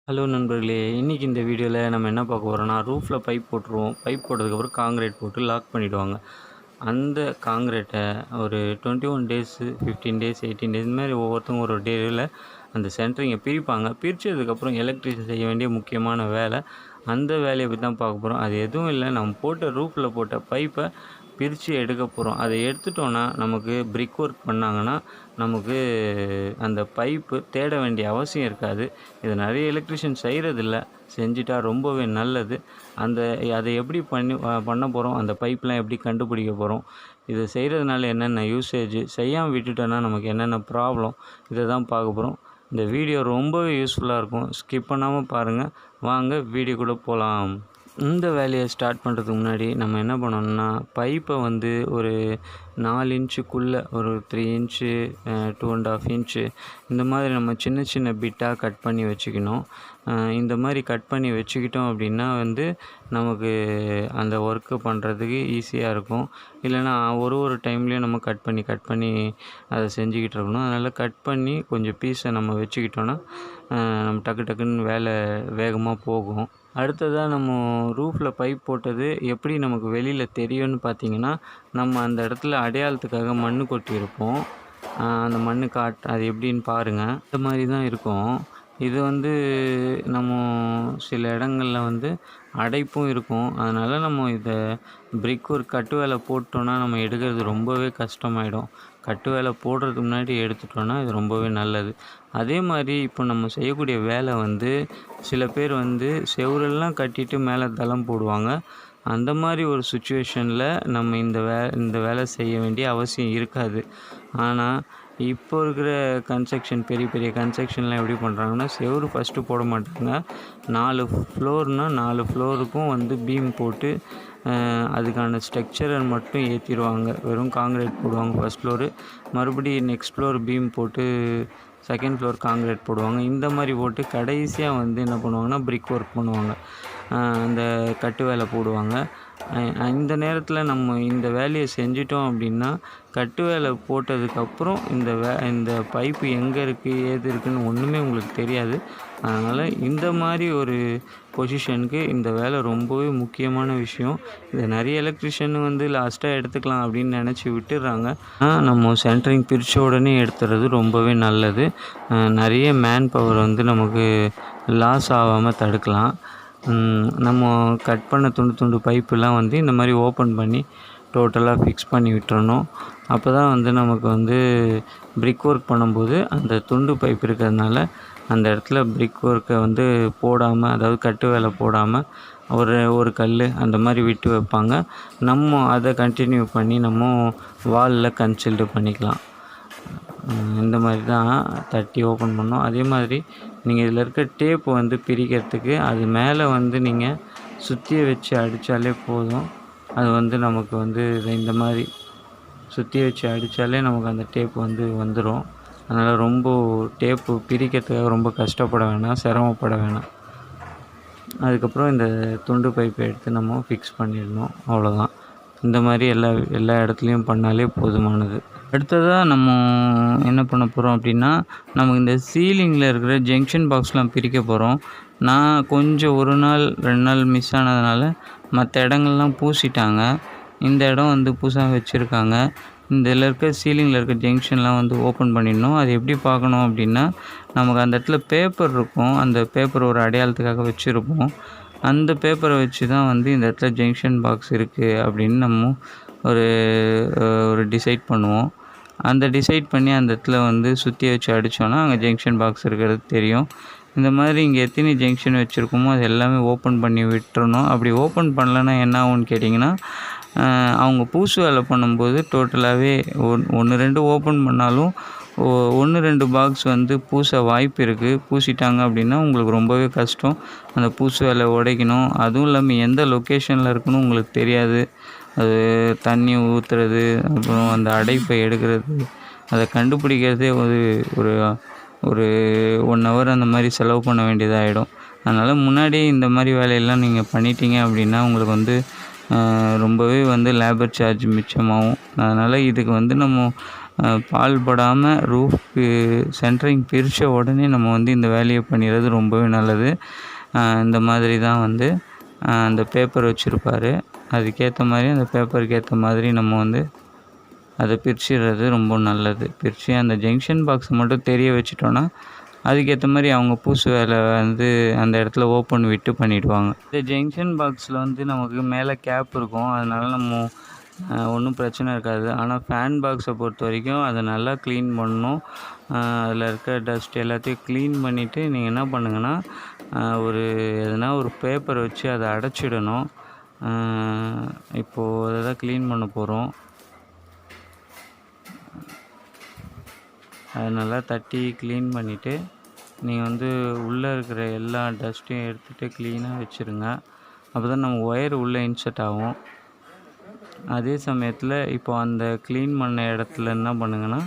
Hello நண்பர்களே, இன்றைக்கி இந்த வீடியோவில் நம்ம என்ன பார்க்க போகிறோம்னா, ரூஃபில் பைப் போட்டுருவோம். பைப் போட்டதுக்கப்புறம் காங்கிரீட் போட்டு லாக் பண்ணிவிடுவாங்க. அந்த காங்கிரீட்டை ஒரு 21 டேஸு, 15 டேஸ், 18 டேஸ் இந்த மாதிரி ஒவ்வொருத்தவங்க ஒரு டேவில் அந்த சென்ட்ரிங்கை பிரிப்பாங்க. பிரித்ததுக்கப்புறம் எலக்ட்ரிஷியன் செய்ய வேண்டிய முக்கியமான வேலை, அந்த வேலையை பற்றி தான் பார்க்க போகிறோம். அது எதுவும் இல்லை, நம்ம போட்ட ரூஃபில் போட்ட பைப்பை பிரித்து எடுக்க போகிறோம். அதை எடுத்துட்டோன்னா நமக்கு பிரிக் ஒர்க் பண்ணாங்கன்னா நமக்கு அந்த பைப்பு தேட வேண்டிய அவசியம் இருக்காது. இதை நிறைய எலக்ட்ரிஷியன் செய்கிறதில்ல, செஞ்சுட்டா ரொம்பவே நல்லது. அதை எப்படி பண்ண போகிறோம், அந்த பைப்லாம் எப்படி கண்டுபிடிக்க போகிறோம், இதை செய்கிறதுனால என்னென்ன யூசேஜ், செய்யாமல் விட்டுட்டோன்னா நமக்கு என்னென்ன ப்ராப்ளம், இதை தான் பார்க்க போகிறோம். இந்த வீடியோ ரொம்பவே யூஸ்ஃபுல்லாக இருக்கும், ஸ்கிப் பண்ணாமல் பாருங்கள். வாங்க வீடியோக்குள்ளே போகலாம். இந்த வேலையை ஸ்டார்ட் பண்ணுறதுக்கு முன்னாடி நம்ம என்ன பண்ணணும்னா, பைப்பை ஒரு 4 இன்ச்சுக்குள்ளே ஒரு 3 இன்ச்சு 2.5 இன்ச்சு இந்த மாதிரி நம்ம சின்ன சின்ன பிட்டாக கட் பண்ணி வச்சுக்கணும். இந்த மாதிரி கட் பண்ணி வச்சுக்கிட்டோம் அப்படின்னா நமக்கு அந்த ஒர்க்கு பண்ணுறதுக்கு ஈஸியாக இருக்கும். இல்லைனா ஒரு டைம்லேயும் நம்ம கட் பண்ணி அதை செஞ்சுக்கிட்டு இருக்கணும். அதனால் கட் பண்ணி கொஞ்சம் பீஸை நம்ம வச்சுக்கிட்டோன்னா நம்ம டக்குன்னு வேலை வேகமாக போகும். அடுத்ததாக நம்ம ரூஃபில் பைப் போட்டது எப்படி நமக்கு வெளியில் தெரியும்னு பார்த்தீங்கன்னா, நம்ம அந்த இடத்துல அடையாளத்துக்காக மண் கொட்டியிருப்போம். அந்த மண் அது எப்படின்னு பாருங்கள். இந்த மாதிரி தான் இருக்கும். இது நம்ம சில இடங்களில் அடைப்பும் இருக்கும். அதனால் நம்ம இதை பிரிக் ஒர்க் கட்டு வேலை போட்டோன்னா நம்ம எடுக்கிறது ரொம்பவே கஷ்டமாயிடும். கட்டு வேலை போடுறதுக்கு முன்னாடி எடுத்துட்டோன்னா இது ரொம்பவே நல்லது. அதே மாதிரி இப்போ நம்ம செய்யக்கூடிய வேலை சில பேர் செவுரெல்லாம் கட்டிட்டு மேலே தளம் போடுவாங்க. அந்த மாதிரி ஒரு சுச்சுவேஷனில் நம்ம இந்த வேலை செய்ய வேண்டிய அவசியம் இருக்காது. ஆனால் இப்போ இருக்கிற பெரிய கன்ஸ்ட்ரக்ஷன்லாம் எப்படி பண்ணுறாங்கன்னா, செவுரு ஃபஸ்ட்டு போட மாட்டாங்க. 4 ஃப்ளோர்னால் 4 ஃப்ளோருக்கும் பீம் போட்டு அதுக்கான ஸ்ட்ரக்சரை மட்டும் ஏற்றிடுவாங்க. வெறும் காங்கிரீட் போடுவாங்க ஃபஸ்ட் ஃப்ளோரு, மறுபடியும் நெக்ஸ்ட் ஃப்ளோர் பீம் போட்டு செகண்ட் ஃப்ளோர் காங்கிரீட் போடுவாங்க. இந்த மாதிரி போட்டு கடைசியாக என்ன பண்ணுவாங்கன்னா, பிரிக் ஒர்க் பண்ணுவாங்க, அந்த கட்டு வேலை போடுவாங்க. இந்த நேரத்தில் நம்ம இந்த வேலையை செஞ்சிட்டோம் அப்படின்னா, கட்டு வேலை போட்டதுக்கப்புறம் இந்த பைப்பு எங்கே இருக்குது ஏது இருக்குதுன்னு ஒன்றுமே உங்களுக்கு தெரியாது. அதனால் இந்த மாதிரி ஒரு பொசிஷனுக்கு இந்த வேலை ரொம்பவே முக்கியமான விஷயம். இதை நிறைய எலக்ட்ரிஷியன் லாஸ்ட்டாக எடுத்துக்கலாம் அப்படின்னு நினச்சி விட்டுடுறாங்க. ஆனால் நம்ம சென்ட்ரிங் பிரித்த உடனே எடுத்துறது ரொம்பவே நல்லது. நிறைய மேன் பவர் நமக்கு லாஸ் ஆகாமல் தடுக்கலாம். நம்ம கட் பண்ண துண்டு பைப்புலாம் இந்த மாதிரி ஓப்பன் பண்ணி டோட்டலாக ஃபிக்ஸ் பண்ணி விட்டுறணும். அப்போ தான் நமக்கு பிரிக் ஒர்க் பண்ணும்போது அந்த துண்டு பைப் இருக்கிறதுனால அந்த இடத்துல பிரிக் ஒர்க்கை போடாமல், அதாவது கட்டு வேலை போடாமல் ஒரு கல் அந்த மாதிரி விட்டு வைப்பாங்க. நம்ம அதை கண்டினியூ பண்ணி நம்ம வாலில் கன்சில்டு பண்ணிக்கலாம். இந்த மாதிரி தான் தட்டி ஓப்பன் பண்ணோம். அதே மாதிரி நீங்கள் இதில் இருக்க டேப்பு பிரிக்கிறதுக்கு அது மேலே நீங்கள் சுற்றியை வச்சு அடித்தாலே போதும். அது நமக்கு இந்த மாதிரி சுற்றியை வச்சு அடித்தாலே நமக்கு அந்த டேப் வந்துடும். அதனால் ரொம்ப டேப்பு பிரிக்கிறதுக்காக ரொம்ப கஷ்டப்பட வேணாம், சிரமப்பட வேணாம். அதுக்கப்புறம் இந்த துண்டு பைப்பை எடுத்து நம்ம ஃபிக்ஸ் பண்ணிடணும், அவ்வளோதான். இந்த மாதிரி எல்லா இடத்துலையும் பண்ணாலே போதுமானது. அடுத்ததாக நம்ம என்ன பண்ண போகிறோம் அப்படின்னா, நமக்கு இந்த சீலிங்கில் இருக்கிற ஜங்ஷன் பாக்ஸ்லாம் பிரிக்க போகிறோம். நான் கொஞ்சம் 1 நாள் 2 நாள் மிஸ் ஆனதுனால மற்ற இடங்கள்லாம் பூசிட்டாங்க. இந்த இடம் பூசாக வச்சுருக்காங்க. இதில் இருக்க சீலிங்கில் இருக்க ஜங்ஷன்லாம் ஓப்பன் பண்ணிடணும். அது எப்படி பார்க்கணும் அப்படின்னா, நமக்கு அந்த இடத்துல பேப்பர் இருக்கும். அந்த பேப்பர் ஒரு அடையாளத்துக்காக வச்சுருப்போம். அந்த பேப்பரை வச்சு தான் இந்த இடத்துல ஜங்ஷன் பாக்ஸ் இருக்குது அப்படின்னு நம்ம ஒரு டிசைட் பண்ணுவோம். அந்த டிசைட் பண்ணி அந்த இடத்துல சுற்றி வச்சு அடித்தோன்னா அங்கே ஜங்ஷன் பாக்ஸ் இருக்கிறது தெரியும். இந்த மாதிரி இங்கே எத்தனை ஜங்ஷன் வச்சுருக்கோமோ அது எல்லாமே ஓப்பன் பண்ணி விட்டுறணும். அப்படி ஓப்பன் பண்ணலன்னா என்ன ஆகும்னு கேட்டிங்கன்னா, அவங்க பூசு வேலை பண்ணும்போது டோட்டலாகவே 1-2 ஓப்பன் பண்ணாலும் 1-2 பாக்ஸ் பூச வாய்ப்பு இருக்குது. பூசிட்டாங்க அப்படின்னா உங்களுக்கு ரொம்பவே கஷ்டம். அந்த பூசு வேலை உடைக்கணும். அதுவும் இல்லாமல் எந்த லொக்கேஷனில் இருக்குன்னு உங்களுக்கு தெரியாது. அது தண்ணி ஊற்றுறது, அப்புறம் அந்த அடைப்பை எடுக்கிறது, அதை கண்டுபிடிக்கிறதே ஒரு 1 ஹவர் அந்த மாதிரி செலவு பண்ண வேண்டியதாகிடும். அதனால் முன்னாடியே இந்த மாதிரி வேலையெல்லாம் நீங்கள் பண்ணிட்டீங்க அப்படின்னா உங்களுக்கு ரொம்பவே லேபர் சார்ஜ் மிச்சமாகும். அதனால் இதுக்கு நம்ம பால்படாமல் ரூஃப் சென்ட்ரிங் பிரித்த உடனே நம்ம வந்து இந்த வேலையை பண்ணிடுறது ரொம்பவே நல்லது. இந்த மாதிரி தான் வந்து அந்த பேப்பர் வச்சுருப்பார். அதுக்கேற்ற மாதிரி அந்த பேப்பருக்கு ஏற்ற மாதிரி நம்ம வந்து அதை பிரிச்சிடுறது ரொம்ப நல்லது. பிரித்து அந்த ஜங்ஷன் பாக்ஸை மட்டும் தெரிய வச்சுட்டோன்னா அதுக்கேற்ற மாதிரி அவங்க பூசு வேலை வந்து அந்த இடத்துல ஓப்பன் விட்டு பண்ணிவிடுவாங்க. இந்த ஜங்ஷன் பாக்ஸில் வந்து நமக்கு மேலே கேப் இருக்கும், அதனால் நம்ம ஒன்றும் பிரச்சனை இருக்காது. ஆனால் ஃபேன் பாக்ஸை பொறுத்த வரைக்கும் அதை நல்லா க்ளீன் பண்ணணும். அதில் இருக்க டஸ்ட் எல்லாத்தையும் க்ளீன் பண்ணிவிட்டு நீங்கள் என்ன பண்ணுங்கன்னா எதனா ஒரு பேப்பர் வச்சு அதை அடைச்சிடணும். இப்போது அதை தான் க்ளீன் பண்ண போகிறோம். அதை நல்லா தட்டி க்ளீன் பண்ணிவிட்டு நீங்கள் வந்து உள்ளே இருக்கிற எல்லா டஸ்ட்டையும் எடுத்துகிட்டு க்ளீனாக வச்சுருங்க. அப்போ தான் நம்ம ஒயர் உள்ளே இன்சர்ட் ஆகும். அதே சமயத்தில் இப்போ அந்த க்ளீன் பண்ண இடத்துல என்ன பண்ணுங்கன்னா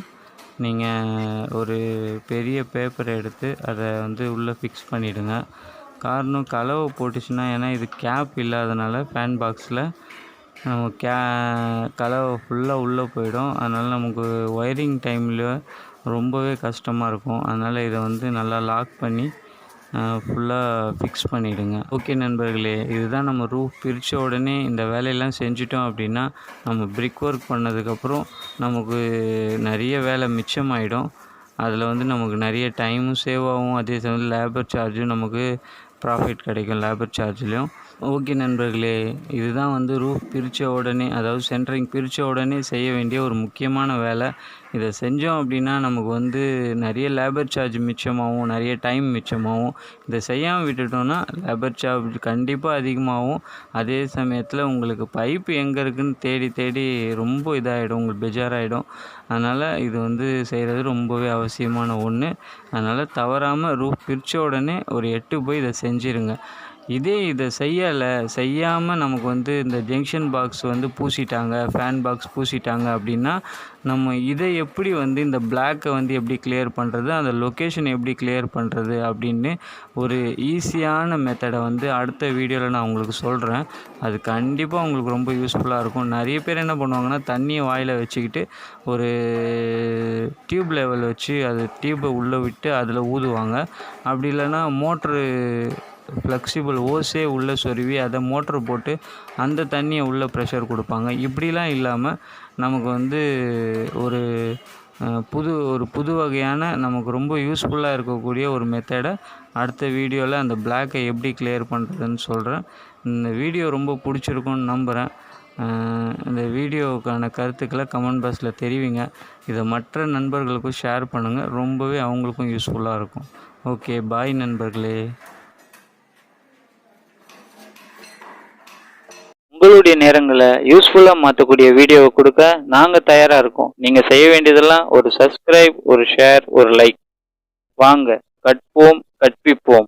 நீங்கள் ஒரு பெரிய பேப்பரை எடுத்து அதை வந்து உள்ளே ஃபிக்ஸ் பண்ணிவிடுங்க. காரணம் கலவை போட்டுச்சுன்னா, ஏன்னா இது கேப் இல்லாதனால ஃபேன் பாக்ஸில் நம்ம கலவை ஃபுல்லாக உள்ளே போயிடும். அதனால் நமக்கு ஒயரிங் டைமில் ரொம்பவே கஷ்டமாக இருக்கும். அதனால் இதை வந்து நல்லா லாக் பண்ணி ஃபுல்லாக ஃபிக்ஸ் பண்ணிவிடுங்க. ஓகே நண்பர்களே, இதுதான் நம்ம ரூஃப் பிரித்த உடனே இந்த வேலையெல்லாம் செஞ்சிட்டோம் அப்படின்னா நம்ம பிரிக் ஒர்க் பண்ணதுக்கப்புறம் நமக்கு நிறைய வேலை மிச்சமாயிடும். அதில் வந்து நமக்கு நிறைய டைமும் சேவ் ஆகும். அதே சமயம் லேபர் சார்ஜும் நமக்கு ப்ராஃபிட் கிடைக்கும் லேபர் சார்ஜ்லேயும். ஓகே நண்பர்களே, இதுதான் வந்து ரூஃப் பிரித்த உடனே, அதாவது சென்ட்ரிங் பிரித்த உடனே செய்ய வேண்டிய ஒரு முக்கியமான வேலை. இதை செஞ்சோம் அப்படின்னா நமக்கு வந்து நிறைய லேபர் சார்ஜ் மிச்சமாகும், நிறைய டைம் மிச்சமாகும். இதை செய்யாமல் விட்டுட்டோன்னா லேபர் சார்ஜ் கண்டிப்பாக அதிகமாகும். அதே சமயத்தில் உங்களுக்கு பைப்பு எங்கே இருக்குதுன்னு தேடி தேடி ரொம்ப இதாகிடும், உங்களுக்கு பெஜாராகிடும். அதனால் இது வந்து செய்கிறது ரொம்பவே அவசியமான ஒன்று. அதனால் தவறாமல் ரூஃப் பிரித்த உடனே ஒரு 8 போய் இதை செஞ்சுருங்க. இதை செய்யாமல் நமக்கு வந்து இந்த ஜங்ஷன் பாக்ஸ் வந்து பூசிட்டாங்க, ஃபேன் பாக்ஸ் பூசிட்டாங்க அப்படின்னா நம்ம இதை எப்படி வந்து இந்த பிளாக்கை வந்து எப்படி கிளியர் பண்ணுறது, அந்த லொக்கேஷன் எப்படி கிளியர் பண்ணுறது அப்படின்னு ஒரு ஈஸியான மெத்தடை வந்து அடுத்த வீடியோவில் நான் உங்களுக்கு சொல்கிறேன். அது கண்டிப்பாக உங்களுக்கு ரொம்ப யூஸ்ஃபுல்லாக இருக்கும். நிறைய பேர் என்ன பண்ணுவாங்கன்னா தண்ணியை வாயில் வச்சுக்கிட்டு ஒரு டியூப் லெவல் வச்சு அது டியூப்பை உள்ளே விட்டு அதில் ஊதுவாங்க. அப்படி இல்லைன்னா மோட்ரு ஃப்ளெக்சிபிள் ஓஸே உள்ளே சொருவி அதை மோட்ரு போட்டு அந்த தண்ணியை உள்ளே ப்ரெஷர் கொடுப்பாங்க. இப்படிலாம் இல்லாமல் நமக்கு வந்து ஒரு புது வகையான நமக்கு ரொம்ப யூஸ்ஃபுல்லாக இருக்கக்கூடிய ஒரு மெத்தடை அடுத்த வீடியோவில் அந்த பிளாக்கை எப்படி கிளியர் பண்ணுறதுன்னு சொல்கிறேன். இந்த வீடியோ ரொம்ப பிடிச்சிருக்குன்னு நம்புகிறேன். இந்த வீடியோவுக்கான கருத்துக்களை கமெண்ட் பாக்ஸில் தெரிவிங்க. இதை மற்ற நண்பர்களுக்கும் ஷேர் பண்ணுங்கள், ரொம்பவே அவங்களுக்கும் யூஸ்ஃபுல்லாக இருக்கும். ஓகே, பாய் நண்பர்களே. உங்களுடைய நேரங்களை யூஸ்ஃபுல்லாக மாற்றக்கூடிய வீடியோவை கொடுக்க நாங்கள் தயாராக இருக்கோம். நீங்கள் செய்ய வேண்டியதெல்லாம் ஒரு சப்ஸ்கிரைப், ஒரு ஷேர், ஒரு லைக். வாங்க கற்போம், கற்பிப்போம்.